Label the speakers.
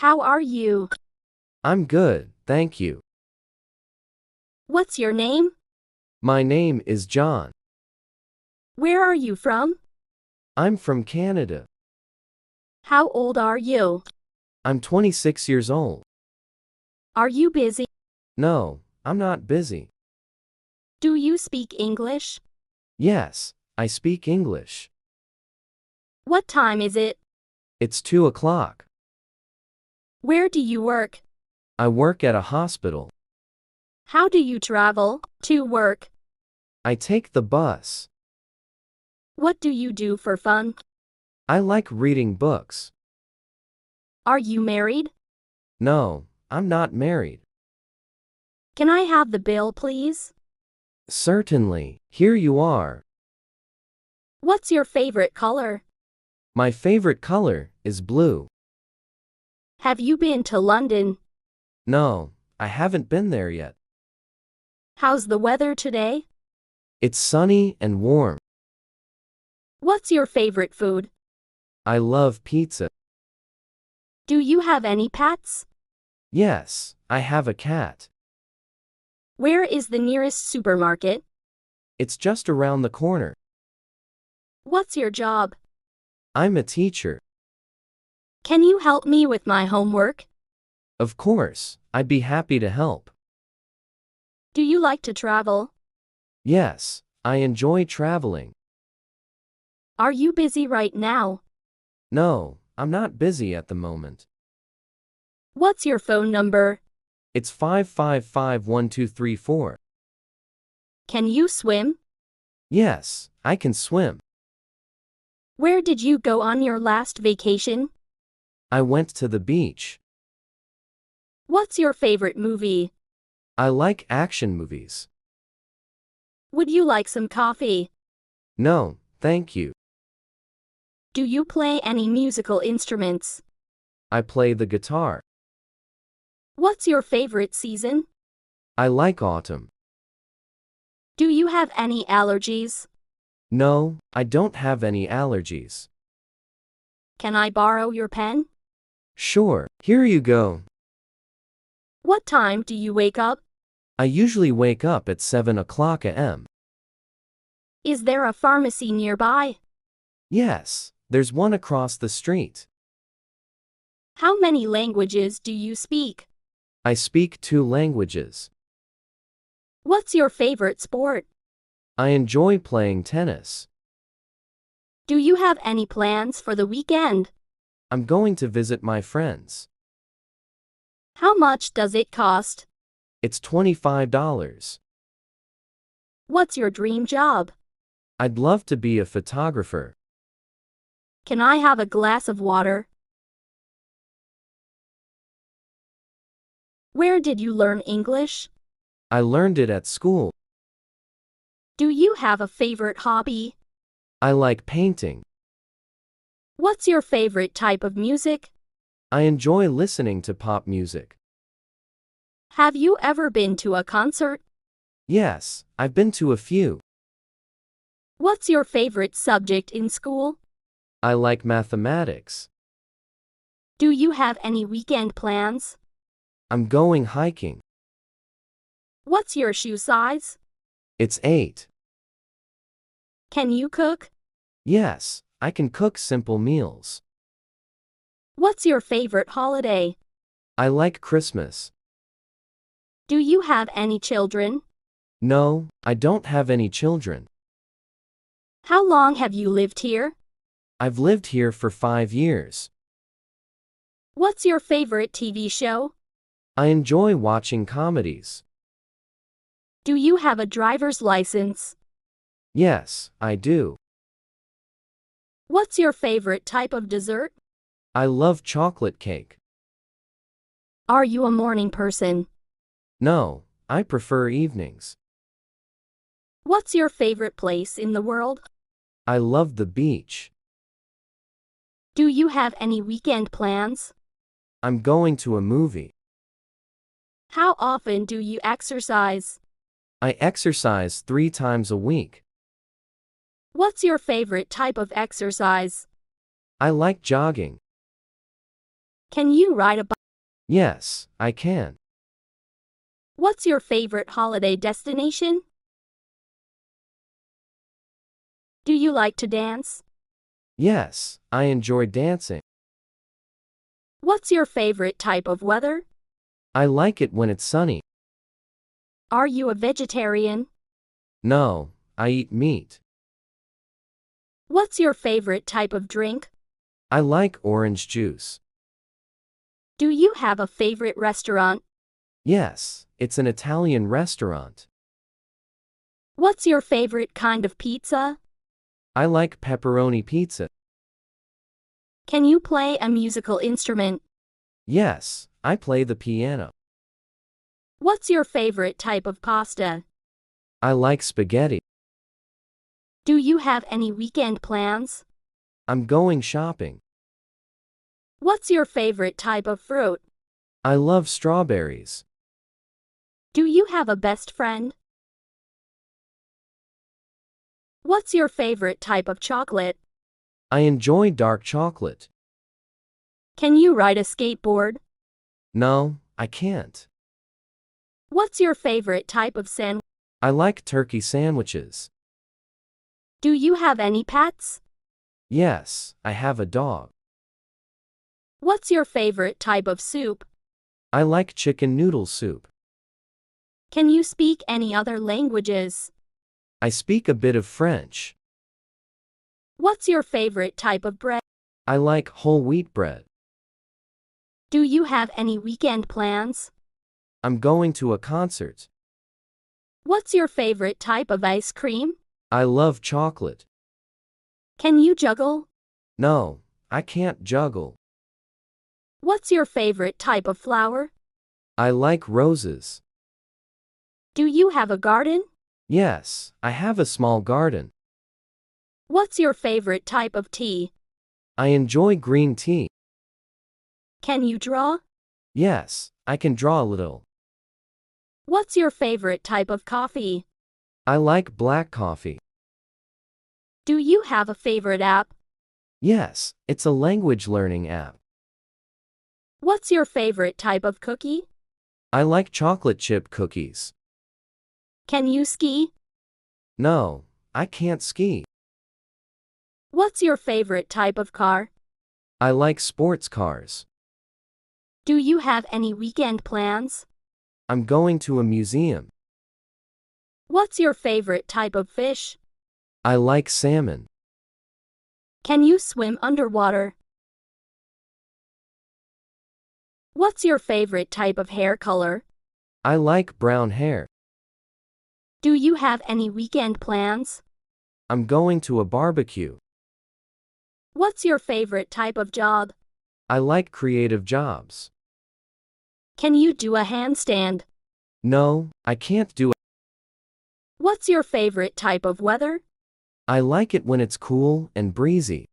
Speaker 1: How are you?
Speaker 2: I'm good, thank you.
Speaker 1: What's your name?
Speaker 2: My name is John.
Speaker 1: Where are you from?
Speaker 2: I'm from Canada.
Speaker 1: How old are you?
Speaker 2: I'm 26 years old.
Speaker 1: Are you busy?
Speaker 2: No, I'm not busy.
Speaker 1: Do you speak English?
Speaker 2: Yes, I speak English.
Speaker 1: What time is it?
Speaker 2: It's 2 o'clock.
Speaker 1: Where do you work?
Speaker 2: I work at a hospital.
Speaker 1: How do you travel to work?
Speaker 2: I take the bus.
Speaker 1: What do you do for fun?
Speaker 2: I like reading books.
Speaker 1: Are you married?
Speaker 2: No, I'm not married.
Speaker 1: Can I have the bill, please?
Speaker 2: Certainly, here you are.
Speaker 1: What's your favorite color?
Speaker 2: My favorite color is blue.
Speaker 1: Have you been to London?
Speaker 2: No, I haven't been there yet.
Speaker 1: How's the weather today?
Speaker 2: It's sunny and warm.
Speaker 1: What's your favorite food?
Speaker 2: I love pizza.
Speaker 1: Do you have any pets?
Speaker 2: Yes, I have a cat.
Speaker 1: Where is the nearest supermarket?
Speaker 2: It's just around the corner.
Speaker 1: What's your job?
Speaker 2: I'm a teacher.
Speaker 1: Can you help me with my homework?
Speaker 2: Of course, I'd be happy to help.
Speaker 1: Do you like to travel?
Speaker 2: Yes, I enjoy traveling.
Speaker 1: Are you busy right now?
Speaker 2: No, I'm not busy at the moment.
Speaker 1: What's your phone number?
Speaker 2: It's 5551234.
Speaker 1: Can you swim?
Speaker 2: Yes, I can swim.
Speaker 1: Where did you go on your last vacation?
Speaker 2: I went to the beach.
Speaker 1: What's your favorite movie?
Speaker 2: I like action movies.
Speaker 1: Would you like some coffee?
Speaker 2: No, thank you.
Speaker 1: Do you play any musical instruments?
Speaker 2: I play the guitar.
Speaker 1: What's your favorite season?
Speaker 2: I like autumn.
Speaker 1: Do you have any allergies?
Speaker 2: No, I don't have any allergies.
Speaker 1: Can I borrow your pen?
Speaker 2: Sure, here you go.
Speaker 1: What time do you wake up?
Speaker 2: I usually wake up at 7 o'clock a.m.
Speaker 1: Is there a pharmacy nearby?
Speaker 2: Yes, there's one across the street.
Speaker 1: How many languages do you speak?
Speaker 2: I speak 2 languages.
Speaker 1: What's your favorite sport?
Speaker 2: I enjoy playing tennis.
Speaker 1: Do you have any plans for the weekend?
Speaker 2: I'm going to visit my friends.
Speaker 1: How much does it cost?
Speaker 2: It's $25.
Speaker 1: What's your dream job?
Speaker 2: I'd love to be a photographer.
Speaker 1: Can I have a glass of water? Where did you learn English?
Speaker 2: I learned it at school.
Speaker 1: Do you have a favorite hobby?
Speaker 2: I like painting.
Speaker 1: What's your favorite type of music?
Speaker 2: I enjoy listening to pop music.
Speaker 1: Have you ever been to a concert?
Speaker 2: Yes, I've been to a few.
Speaker 1: What's your favorite subject in school?
Speaker 2: I like mathematics.
Speaker 1: Do you have any weekend plans?
Speaker 2: I'm going hiking.
Speaker 1: What's your shoe size?
Speaker 2: It's 8.
Speaker 1: Can you cook?
Speaker 2: Yes, I can cook simple meals.
Speaker 1: What's your favorite holiday?
Speaker 2: I like Christmas.
Speaker 1: Do you have any children?
Speaker 2: No, I don't have any children.
Speaker 1: How long have you lived here?
Speaker 2: I've lived here for 5 years.
Speaker 1: What's your favorite TV show?
Speaker 2: I enjoy watching comedies.
Speaker 1: Do you have a driver's license?
Speaker 2: Yes, I do.
Speaker 1: What's your favorite type of dessert?
Speaker 2: I love chocolate cake.
Speaker 1: Are you a morning person?
Speaker 2: No, I prefer evenings.
Speaker 1: What's your favorite place in the world?
Speaker 2: I love the beach.
Speaker 1: Do you have any weekend plans?
Speaker 2: I'm going to a movie.
Speaker 1: How often do you exercise?
Speaker 2: I exercise 3 times a week.
Speaker 1: What's your favorite type of exercise?
Speaker 2: I like jogging.
Speaker 1: Can you ride a bike?
Speaker 2: Yes, I can.
Speaker 1: What's your favorite holiday destination? Do you like to dance?
Speaker 2: Yes, I enjoy dancing.
Speaker 1: What's your favorite type of weather?
Speaker 2: I like it when it's sunny.
Speaker 1: Are you a vegetarian?
Speaker 2: No, I eat meat.
Speaker 1: What's your favorite type of drink?
Speaker 2: I like orange juice.
Speaker 1: Do you have a favorite restaurant?
Speaker 2: Yes, it's an Italian restaurant.
Speaker 1: What's your favorite kind of pizza?
Speaker 2: I like pepperoni pizza.
Speaker 1: Can you play a musical instrument?
Speaker 2: Yes, I play the piano.
Speaker 1: What's your favorite type of pasta?
Speaker 2: I like spaghetti.
Speaker 1: Do you have any weekend plans?
Speaker 2: I'm going shopping.
Speaker 1: What's your favorite type of fruit?
Speaker 2: I love strawberries.
Speaker 1: Do you have a best friend? What's your favorite type of chocolate?
Speaker 2: I enjoy dark chocolate.
Speaker 1: Can you ride a skateboard?
Speaker 2: No, I can't.
Speaker 1: What's your favorite type of sandwich?
Speaker 2: I like turkey sandwiches.
Speaker 1: Do you have any pets?
Speaker 2: Yes, I have a dog.
Speaker 1: What's your favorite type of soup?
Speaker 2: I like chicken noodle soup.
Speaker 1: Can you speak any other languages?
Speaker 2: I speak a bit of French.
Speaker 1: What's your favorite type of bread?
Speaker 2: I like whole wheat bread.
Speaker 1: Do you have any weekend plans?
Speaker 2: I'm going to a concert.
Speaker 1: What's your favorite type of ice cream?
Speaker 2: I love chocolate.
Speaker 1: Can you juggle?
Speaker 2: No, I can't juggle.
Speaker 1: What's your favorite type of flower?
Speaker 2: I like roses.
Speaker 1: Do you have a garden?
Speaker 2: Yes, I have a small garden.
Speaker 1: What's your favorite type of tea?
Speaker 2: I enjoy green tea.
Speaker 1: Can you draw?
Speaker 2: Yes, I can draw a little.
Speaker 1: What's your favorite type of coffee?
Speaker 2: I like black coffee.
Speaker 1: Do you have a favorite app?
Speaker 2: Yes, it's a language learning app.
Speaker 1: What's your favorite type of cookie?
Speaker 2: I like chocolate chip cookies.
Speaker 1: Can you ski?
Speaker 2: No, I can't ski.
Speaker 1: What's your favorite type of car?
Speaker 2: I like sports cars.
Speaker 1: Do you have any weekend plans?
Speaker 2: I'm going to a museum.
Speaker 1: What's your favorite type of fish?
Speaker 2: I like salmon.
Speaker 1: Can you swim underwater? What's your favorite type of hair color?
Speaker 2: I like brown hair.
Speaker 1: Do you have any weekend plans?
Speaker 2: I'm going to a barbecue.
Speaker 1: What's your favorite type of job?
Speaker 2: I like creative jobs.
Speaker 1: Can you do a handstand?
Speaker 2: No, I can't do it.
Speaker 1: What's your favorite type of weather?
Speaker 2: I like it when it's cool and breezy.